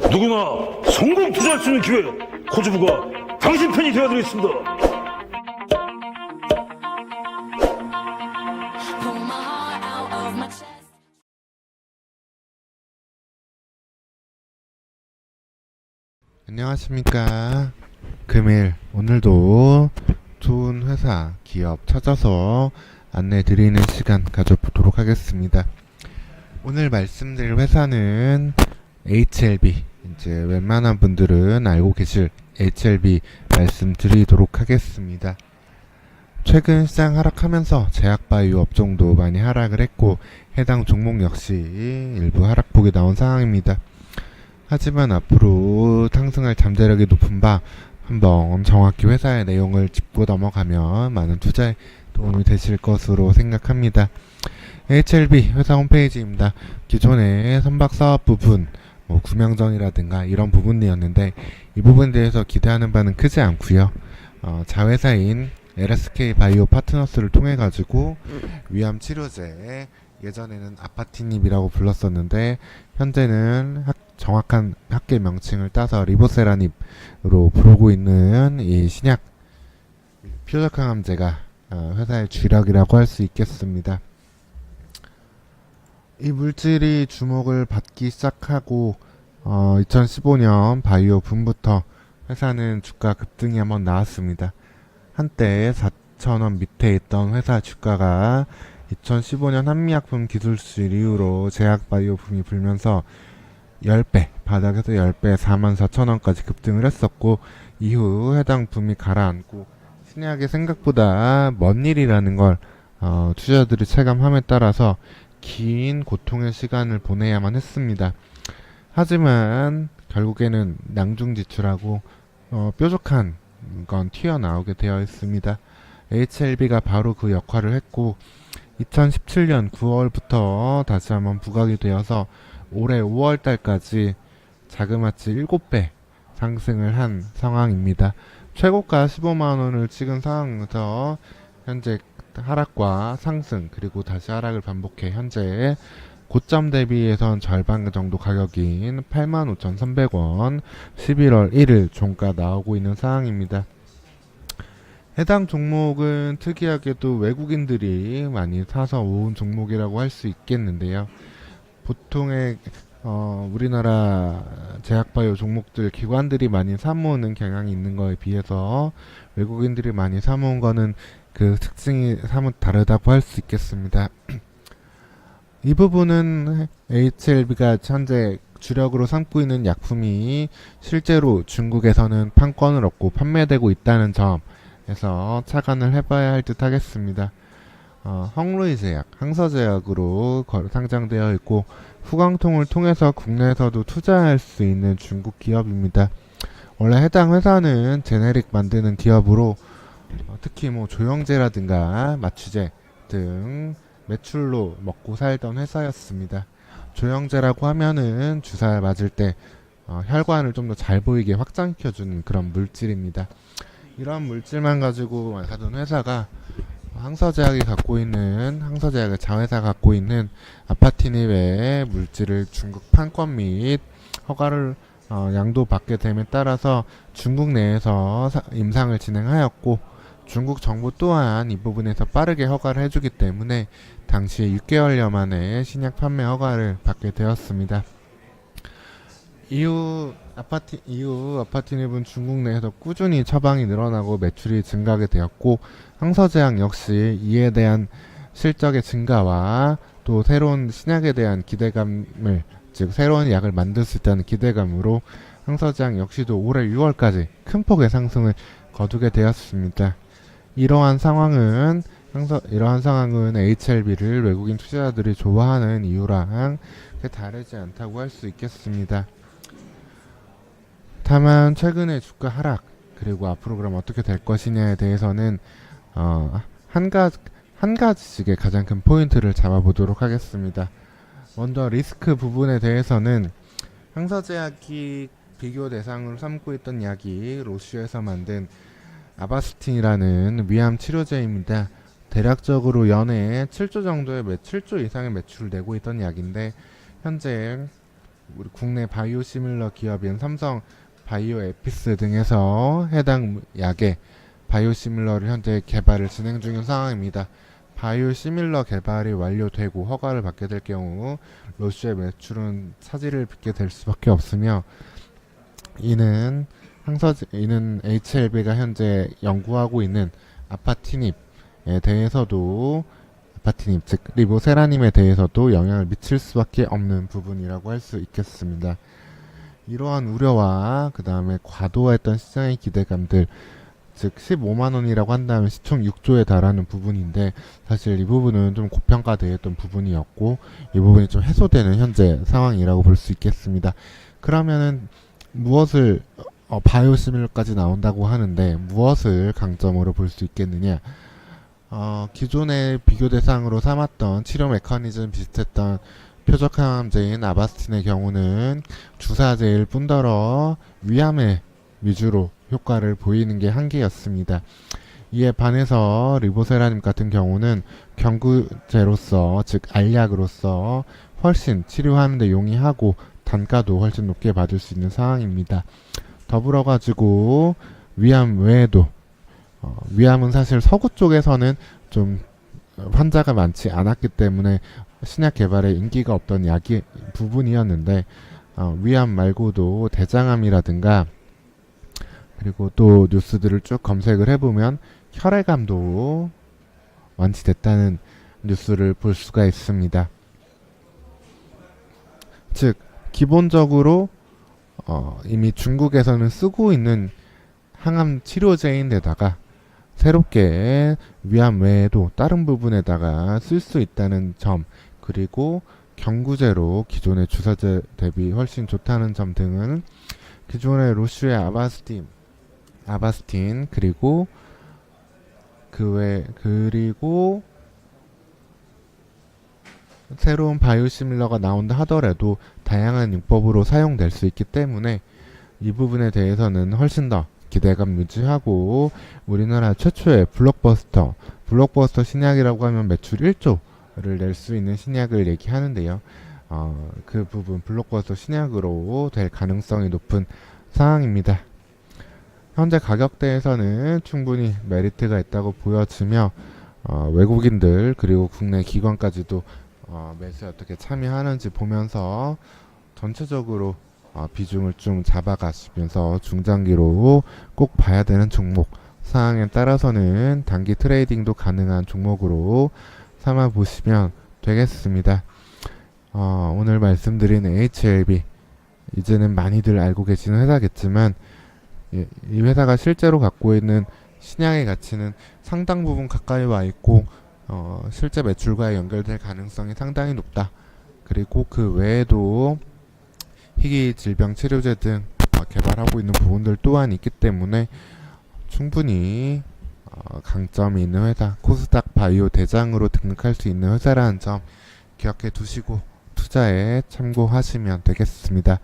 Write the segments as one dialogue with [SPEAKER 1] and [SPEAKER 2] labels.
[SPEAKER 1] 누구나 성공 투자할 수 있는 기회, 코주부가 당신 편이 되어드리겠습니다.
[SPEAKER 2] Pull my heart out of my chest.
[SPEAKER 3] 안녕하십니까. 금일 오늘도 좋은 회사, 기업 찾아서 안내 드리는 시간 가져보도록 하겠습니다. 오늘 말씀드릴 회사는 HLB, 이제 웬만한 분들은 알고 계실 HLB 말씀드리도록 하겠습니다. 최근 시장 하락하면서 제약바이오 업종도 많이 하락을 했고 해당 종목 역시 일부 하락폭이 나온 상황입니다. 하지만 앞으로 상승할 잠재력이 높은 바 한번 정확히 회사의 내용을 짚고 넘어가면 많은 투자에 도움이 되실 것으로 생각합니다. HLB 회사 홈페이지입니다. 기존의 선박사업 부분, 구명정이라든가 이런 부분이었는데 이 부분에 대해서 기대하는 바는 크지 않고요. 자회사인 LSK 바이오 파트너스를 통해 가지고 위암 치료제, 예전에는 아파티닙이라고 불렀었는데 현재는 정확한 학계 명칭을 따서 리보세라닙으로 부르고 있는 이 신약 표적항암제가 회사의 주력이라고 할 수 있겠습니다. 이 물질이 주목을 받기 시작하고 2015년 바이오 붐부터 회사는 주가 급등이 한번 나왔습니다. 한때 4,000원 밑에 있던 회사 주가가 2015년 한미약품 기술실 이후로 제약바이오 붐이 불면서 10배, 바닥에서 10배 44,000원까지 급등을 했었고 이후 해당 붐이 가라앉고 신약이 생각보다 먼 일이라는 걸 투자자들이 체감함에 따라서 긴 고통의 시간을 보내야만 했습니다. 하지만 결국에는 낭중지출하고 뾰족한 건 튀어나오게 되어 있습니다. HLB가 바로 그 역할을 했고 2017년 9월부터 다시 한번 부각이 되어서 올해 5월달까지 자그마치 7배 상승을 한 상황입니다. 최고가 15만원을 찍은 상황에서 현재 하락과 상승 그리고 다시 하락을 반복해 현재 고점 대비해선 절반 정도 가격인 85,300원 11월 1일 종가 나오고 있는 상황입니다. 해당 종목은 특이하게도 외국인들이 많이 사서 모은 종목이라고 할 수 있겠는데요. 보통의 우리나라 제약바이오 종목들 기관들이 많이 사모으는 경향이 있는 거에 비해서 외국인들이 많이 사모은 거는 그 특징이 사뭇 다르다고 할 수 있겠습니다. 이 부분은 HLB가 현재 주력으로 삼고 있는 약품이 실제로 중국에서는 판권을 얻고 판매되고 있다는 점에서 착안을 해봐야 할 듯 하겠습니다. 헝루이제약, 항서제약으로 상장되어 있고 후광통을 통해서 국내에서도 투자할 수 있는 중국 기업입니다. 원래 해당 회사는 제네릭 만드는 기업으로 특히 조영제라든가 마취제 등 매출로 먹고 살던 회사였습니다. 조영제라고 하면은 주사 맞을 때 혈관을 좀 더 잘 보이게 확장시켜주는 그런 물질입니다. 이런 물질만 가지고 하던 회사가 항서제약의 자회사가 갖고 있는 아파티닙의 물질을 중국 판권 및 허가를 양도 받게 됨에 따라서 중국 내에서 임상을 진행하였고 중국 정부 또한 이 부분에서 빠르게 허가를 해주기 때문에 당시에 6개월여 만에 신약 판매 허가를 받게 되었습니다. 이후 아파티닙은 중국 내에서 꾸준히 처방이 늘어나고 매출이 증가하게 되었고 항서제약 역시 이에 대한 실적의 증가와 또 새로운 신약에 대한 기대감을 즉 새로운 약을 만들 수 있다는 기대감으로 항서제약 역시도 올해 6월까지 큰 폭의 상승을 거두게 되었습니다. 이러한 상황은 HLB를 외국인 투자자들이 좋아하는 이유랑 다르지 않다고 할 수 있겠습니다. 다만 최근의 주가 하락 그리고 앞으로 그럼 어떻게 될 것이냐에 대해서는 한 가지씩의 가장 큰 포인트를 잡아보도록 하겠습니다. 먼저 리스크 부분에 대해서는 항서제약이 비교 대상으로 삼고 있던 약이 로슈에서 만든 아바스틴이라는 위암 치료제입니다. 대략적으로 연애에 7조 이상의 매출을 내고 있던 약인데 현재 우리 국내 바이오 시밀러 기업인 삼성 바이오 에피스 등에서 해당 약의 바이오 시밀러를 현재 개발을 진행 중인 상황입니다. 바이오 시밀러 개발이 완료되고 허가를 받게 될 경우 로슈의 매출은 차질을 빚게 될 수밖에 없으며, 이는 HLB가 현재 연구하고 있는 아파티닙에 대해서도, 아파티닙 즉 리보세라님에 대해서도 영향을 미칠 수밖에 없는 부분이라고 할 수 있겠습니다. 이러한 우려와 그 다음에 과도했던 시장의 기대감들, 즉 15만원이라고 한다면 시총 6조에 달하는 부분인데, 사실 이 부분은 좀 고평가되었던 부분이었고 이 부분이 좀 해소되는 현재 상황이라고 볼 수 있겠습니다. 그러면은 무엇을 바이오시밀러까지 나온다고 하는데 무엇을 강점으로 볼 수 있겠느냐? 기존의 비교 대상으로 삼았던 치료 메커니즘 비슷했던 표적 항암제인 아바스틴의 경우는 주사제일 뿐더러 위암에 위주로 효과를 보이는 게 한계였습니다. 이에 반해서 리보세라님 같은 경우는 경구제로서, 즉 알약으로서 훨씬 치료하는 데 용이하고 단가도 훨씬 높게 받을 수 있는 상황입니다. 더불어 가지고 위암 외에도 위암은 사실 서구 쪽에서는 좀 환자가 많지 않았기 때문에 신약 개발에 인기가 없던 약이 부분이었는데, 위암 말고도 대장암이라든가, 그리고 또 뉴스들을 쭉 검색을 해보면 혈액암도 완치됐다는 뉴스를 볼 수가 있습니다. 즉 기본적으로 이미 중국에서는 쓰고 있는 항암 치료제인데다가 새롭게 위암 외에도 다른 부분에다가 쓸 수 있다는 점, 그리고 경구제로 기존의 주사제 대비 훨씬 좋다는 점 등은 기존의 로슈의 아바스틴 그리고 그리고 새로운 바이오시밀러가 나온다 하더라도 다양한 용법으로 사용될 수 있기 때문에 이 부분에 대해서는 훨씬 더 기대감 유지하고, 우리나라 최초의 블록버스터 신약이라고 하면 매출 1조를 낼 수 있는 신약을 얘기하는데요. 그 부분 블록버스터 신약으로 될 가능성이 높은 상황입니다. 현재 가격대에서는 충분히 메리트가 있다고 보여지며 외국인들 그리고 국내 기관까지도 매수에 어떻게 참여하는지 보면서 전체적으로 비중을 좀 잡아가시면서 중장기로 꼭 봐야 되는 종목, 상황에 따라서는 단기 트레이딩도 가능한 종목으로 삼아 보시면 되겠습니다. 오늘 말씀드린 HLB, 이제는 많이들 알고 계시는 회사겠지만 이 회사가 실제로 갖고 있는 신약의 가치는 상당 부분 가까이 와 있고 실제 매출과 연결될 가능성이 상당히 높다. 그리고 그 외에도 희귀 질병 치료제 등 개발하고 있는 부분들 또한 있기 때문에 충분히 강점이 있는 회사, 코스닥 바이오 대장으로 등록할 수 있는 회사라는 점 기억해 두시고 투자에 참고하시면 되겠습니다.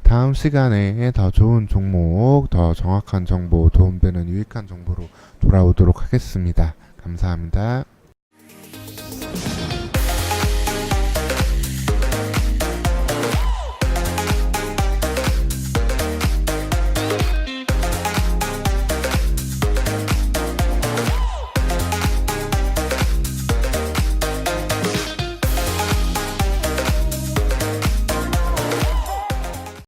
[SPEAKER 3] 다음 시간에 더 좋은 종목, 더 정확한 정보, 도움되는 유익한 정보로 돌아오도록 하겠습니다. 감사합니다.